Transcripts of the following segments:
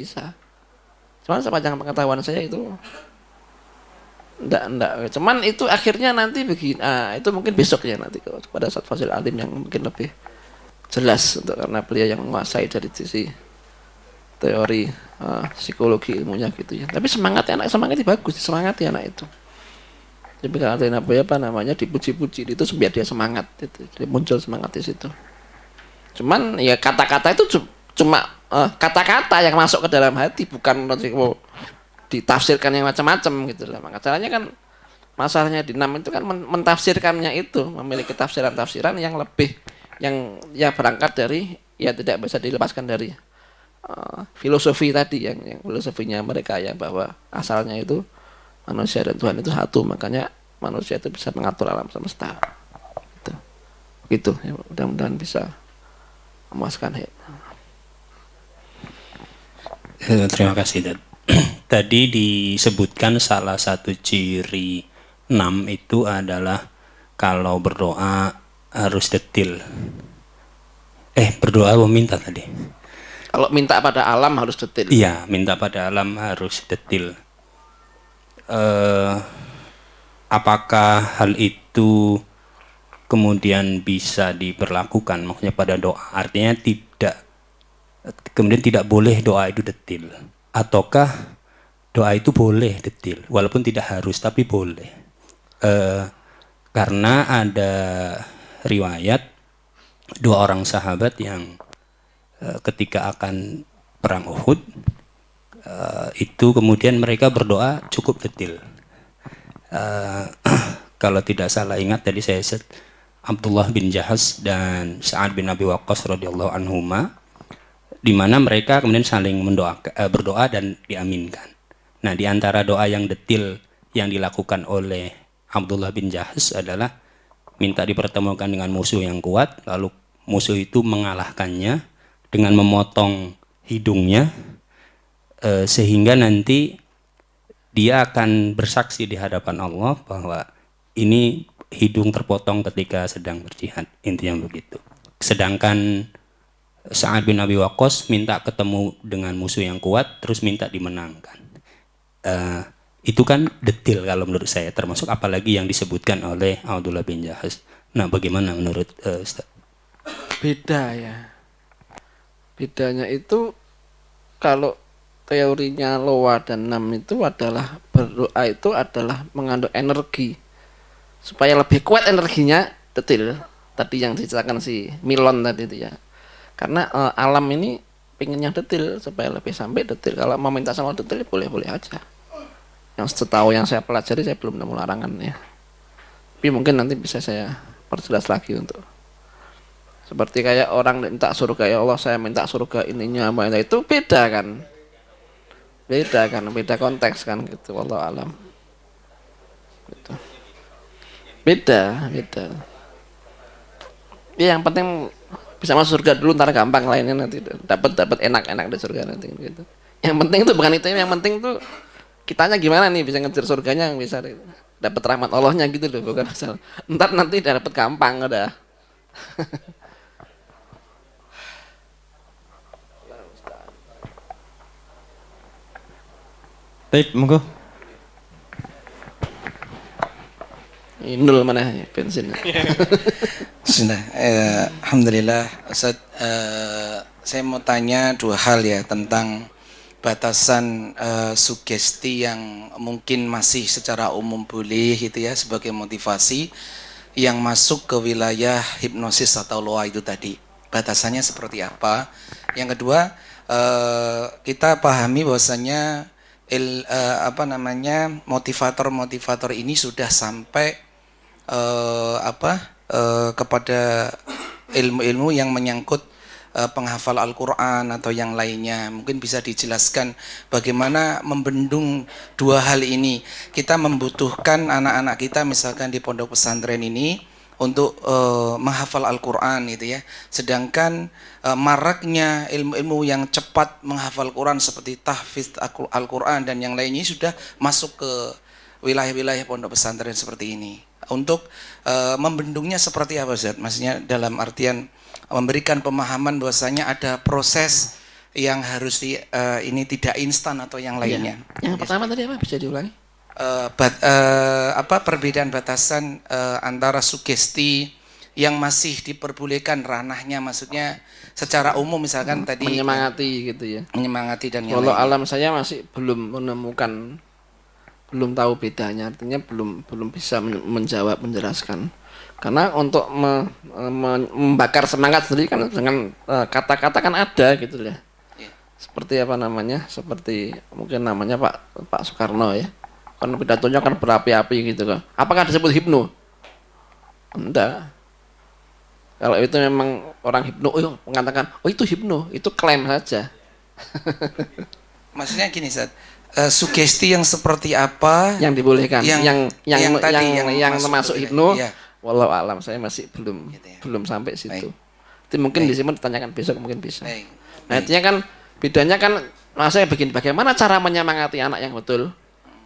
bisa. Cuman sepanjang pengetahuan saya itu enggak. Cuman itu akhirnya nanti begini. Itu mungkin besok ya nanti pada saat Fasil Alim yang mungkin lebih jelas untuk karena beliau yang menguasai dari sisi teori psikologi ilmunya gitu ya. Tapi semangatnya bagus, semangati anak itu. Tapi kalau ada apa namanya dipuji-puji itu biar dia semangat itu, dia muncul semangat di situ. Cuman ya kata-kata itu cuma kata-kata yang masuk ke dalam hati, bukan ditafsirkan yang macam-macam gitu lah. Maka caranya kan masalahnya di enam itu kan mentafsirkannya itu memiliki tafsiran-tafsiran yang lebih yang ya berangkat dari ya tidak bisa dilepaskan dari filosofi tadi yang filosofinya mereka ya bahwa asalnya itu manusia dan Tuhan itu satu, makanya manusia itu bisa mengatur alam semesta gitu. Gitu ya, mudah-mudahan bisa memuaskan ya. Terima kasih Dad. Tadi disebutkan salah satu ciri 6 itu adalah kalau berdoa harus detil. Berdoa meminta tadi. Kalau minta pada alam harus detil. Iya, minta pada alam harus detil. Apakah hal itu kemudian bisa diberlakukan? Maksudnya pada doa, artinya kemudian tidak boleh doa itu detil. Ataukah doa itu boleh detil, walaupun tidak harus, tapi boleh. Karena ada riwayat dua orang sahabat yang ketika akan perang Uhud itu kemudian mereka berdoa cukup detil. Kalau tidak salah ingat tadi saya Abdullah bin Jahaz dan Sa'ad bin Abi Waqqas radhiyallahu anhuma, di mana mereka kemudian saling berdoa dan diaminkan. Nah, di antara doa yang detil yang dilakukan oleh Abdullah bin Jahaz adalah minta dipertemukan dengan musuh yang kuat, lalu musuh itu mengalahkannya dengan memotong hidungnya, sehingga nanti dia akan bersaksi di hadapan Allah bahwa ini hidung terpotong ketika sedang berjihad, intinya begitu. Sedangkan Sa'ad bin Abi Waqqas minta ketemu dengan musuh yang kuat, terus minta dimenangkan. Itu kan detil kalau menurut saya, termasuk apalagi yang disebutkan oleh Abdullah bin Jahaz. Nah, bagaimana menurut Ustaz? Beda ya. Bedanya itu kalau teorinya Loa dan Nam itu adalah berdoa itu adalah mengandung energi supaya lebih kuat energinya, detil. Tadi yang diceritakan si Milon tadi itu ya. Karena alam ini pinginnya detil supaya lebih sampai detil. Kalau mau minta sama detil boleh-boleh aja. Yang setahu yang saya pelajari saya belum nemu larangan ya. Tapi mungkin nanti bisa saya perjelas lagi untuk seperti kayak orang minta surga, ya Allah saya minta surga ininya apa itu beda kan, beda konteks kan gitu. Wallahu alam gitu. Beda ya, yang penting bisa masuk surga dulu, ntar gampang lainnya nanti dapat enak di surga nanti gitu. Yang penting itu bukan itu, yang penting tuh kitanya gimana nih bisa ngejar surganya, bisa dapat rahmat Allahnya gitu loh, bukan asal ntar nanti udah dapat gampang udah. Baik, monggo. Nol mana ya bensin. Bismillah. Alhamdulillah, Ustaz, saya mau tanya dua hal ya tentang batasan sugesti yang mungkin masih secara umum boleh gitu ya sebagai motivasi yang masuk ke wilayah hipnosis atau loa itu tadi. Batasannya seperti apa? Yang kedua, kita pahami bahwasanya motivator ini sudah sampai kepada ilmu-ilmu yang menyangkut penghafal Al-Quran atau yang lainnya. Mungkin bisa dijelaskan bagaimana membendung dua hal ini. Kita membutuhkan anak-anak kita misalkan di pondok pesantren ini untuk menghafal Al-Quran gitu ya. Sedangkan maraknya ilmu-ilmu yang cepat menghafal Quran seperti tahfiz Al-Quran dan yang lainnya sudah masuk ke wilayah-wilayah pondok pesantren seperti ini. Untuk membendungnya seperti apa Ustaz? Maksudnya dalam artian memberikan pemahaman bahwasanya ada proses yang harus ini tidak instan atau yang lainnya. Yang pertama tadi apa, bisa diulangi? Perbedaan batasan antara sugesti yang masih diperbolehkan ranahnya, maksudnya secara umum misalkan tadi Menyemangati gitu ya. menyemangati dan yang Kalau lainnya. alam saya masih belum menemukan, belum tahu bedanya, artinya belum bisa menjelaskan. Karena untuk membakar semangat sendiri kan dengan kata-kata kan ada gitu ya. Iya. Seperti apa namanya? Seperti mungkin namanya Pak Soekarno ya. Kan pidatonya kan berapi-api gitu kan. Apakah disebut hipno? Enggak. Kalau itu memang orang hipno, mengatakan, oh itu hipno, itu klaim saja. Maksudnya gini, Ustaz. Sugesti yang seperti apa Yang dibolehkan, yang tadi, yang termasuk hipno, iya. walau alam saya masih belum Gitu ya. belum sampai situ. Baik. Itu mungkin Baik. di sini ditanyakan besok mungkin bisa. Baik. Nah, artinya kan bedanya kan saya begini, bagaimana cara menyemangati anak yang betul?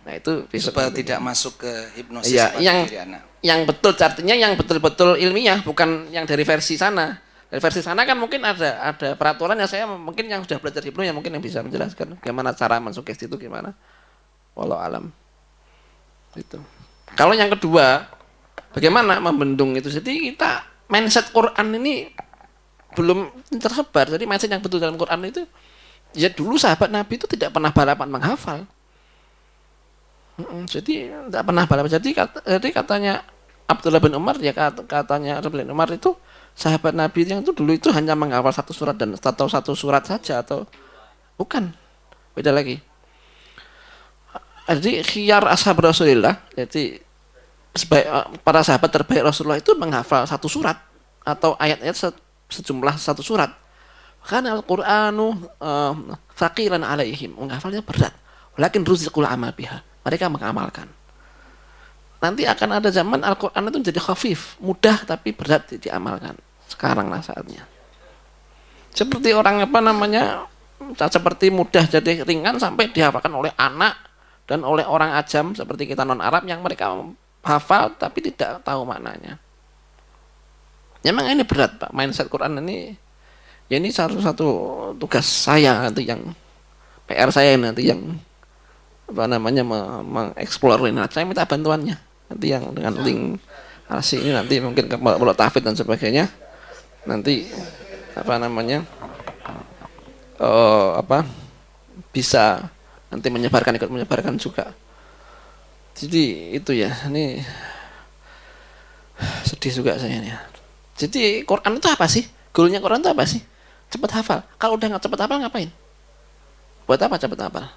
Nah, itu besok Supaya nanti. tidak masuk ke hipnosis Iya, pada diri anak. yang betul artinya yang betul-betul ilmiah, bukan yang dari versi sana. Dari versi sana kan mungkin ada peraturan yang saya mungkin yang sudah belajar hipno yang mungkin yang bisa menjelaskan bagaimana cara mensugesti itu gimana. Walau alam. Itu. Kalau yang kedua, bagaimana membendung itu? Jadi kita mindset Quran ini belum tersebar. Jadi mindset yang betul dalam Quran itu, ya dulu sahabat Nabi itu tidak pernah balapan menghafal. Jadi tidak pernah balapan. Jadi katanya Abdullah bin Umar, ya katanya Abdullah bin Umar itu sahabat Nabi yang itu dulu itu hanya menghafal satu surat dan atau satu surat saja atau bukan, beda lagi. Jadi khiyar ashab Rasulullah, jadi para sahabat terbaik Rasulullah itu menghafal satu surat atau ayat-ayat sejumlah satu surat. Karena Al-Qur'anu thaqilan alaihim, menghafalnya berat. Walakin ruziqul amal biha. Mereka mengamalkan. Nanti akan ada zaman Al-Qur'an itu menjadi khafif, mudah tapi berat diamalkan. Sekaranglah saatnya. Seperti orang seperti mudah jadi ringan sampai dihafalkan oleh anak dan oleh orang ajam seperti kita non Arab yang mereka hafal tapi tidak tahu maknanya. Memang ini berat, Pak. Mindset Quran ini, ya ini satu tugas saya nanti, yang PR saya nanti, yang mengeksplor ini. Saya minta bantuannya nanti yang dengan link arsi ini nanti mungkin ke Mulut Tahfidz dan sebagainya. Nanti bisa nanti ikut menyebarkan juga. Jadi itu ya, ini sedih juga saya nih. Jadi Quran itu apa sih? Goalnya Quran itu apa sih? Cepat hafal. Kalau udah nggak cepat hafal ngapain? Buat apa cepat hafal?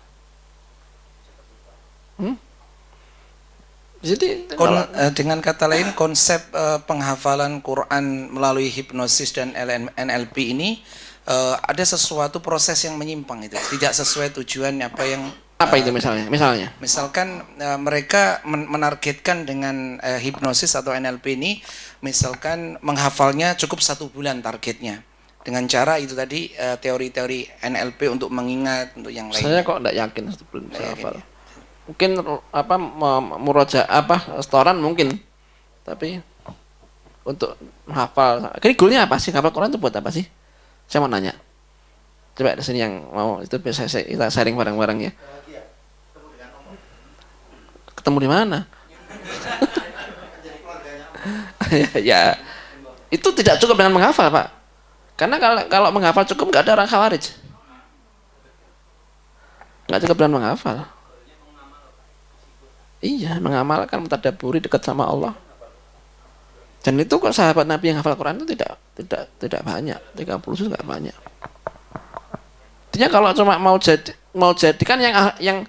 Jadi dengan kata lain, konsep penghafalan Quran melalui hipnosis dan NLP ini ada sesuatu proses yang menyimpang, itu tidak sesuai tujuan apa itu misalnya? Misalkan mereka menargetkan dengan hipnosis atau NLP ini, misalkan menghafalnya cukup 1 bulan targetnya. Dengan cara itu tadi teori-teori NLP untuk mengingat, untuk yang lain. Saya kok tidak yakin sebelum bisa hafal. Mungkin setoran mungkin, tapi untuk hafal. Ini goalnya apa sih? Hafal Quran itu buat apa sih? Saya mau nanya. Coba di sini yang mau itu biasa kita sharing bareng-bareng ya. Ketemu di mana? Ya, itu tidak cukup dengan menghafal, Pak. Karena kalau menghafal cukup, nggak ada orang khawarij. Nggak cukup dengan menghafal. Iya, mengamalkan, mentadaburi, dekat sama Allah. Dan itu kok sahabat Nabi yang hafal Quran itu tidak banyak, 30 itu nggak banyak. Artinya kalau cuma mau jadikan yang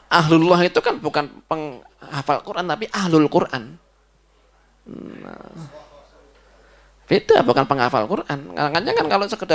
ahlullah itu kan bukan penghafal Quran tapi ahlul Quran. Nah, beda, bukan penghafal Quran. Makanya kan kalau sekedar